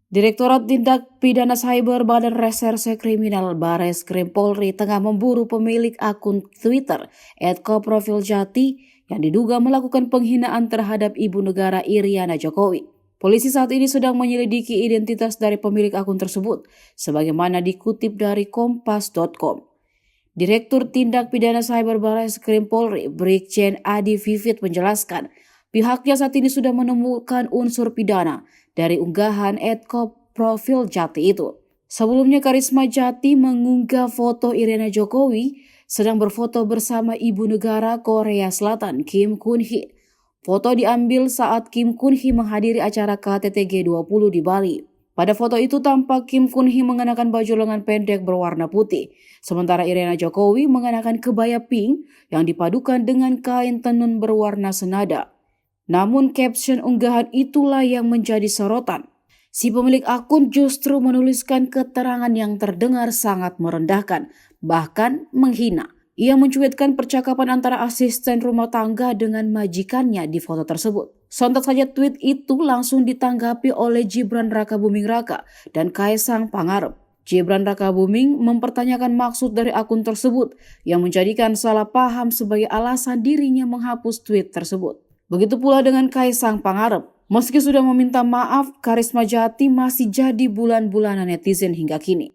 Direktorat Tindak Pidana Cyber Badan Reserse Kriminal Bareskrim Polri tengah memburu pemilik akun Twitter @koprofiljati yang diduga melakukan penghinaan terhadap ibu negara Iriana Jokowi. Polisi saat ini sedang menyelidiki identitas dari pemilik akun tersebut, sebagaimana dikutip dari kompas.com. Direktur Tindak Pidana Cyber Bareskrim Polri, Brigjen Adi Vivit menjelaskan, pihaknya saat ini sudah menemukan unsur pidana dari unggahan @koprofiljati itu. Sebelumnya Karisma Jati mengunggah foto Iriana Jokowi sedang berfoto bersama ibu negara Korea Selatan Kim Kun Hee. Foto diambil saat Kim Kun Hee menghadiri acara KTT G20 di Bali. Pada foto itu tampak Kim Kun Hee mengenakan baju lengan pendek berwarna putih, sementara Iriana Jokowi mengenakan kebaya pink yang dipadukan dengan kain tenun berwarna senada. Namun caption unggahan itulah yang menjadi sorotan. Si pemilik akun justru menuliskan keterangan yang terdengar sangat merendahkan, bahkan menghina. Ia mencuitkan percakapan antara asisten rumah tangga dengan majikannya di foto tersebut. Sontak saja tweet itu langsung ditanggapi oleh Gibran Rakabuming Raka dan Kaisang Pangarep. Gibran Rakabuming mempertanyakan maksud dari akun tersebut yang menjadikan salah paham sebagai alasan dirinya menghapus tweet tersebut. Begitu pula dengan Kaisang Pangarep. Meski sudah meminta maaf, Karisma Jati masih jadi bulan-bulanan netizen hingga kini.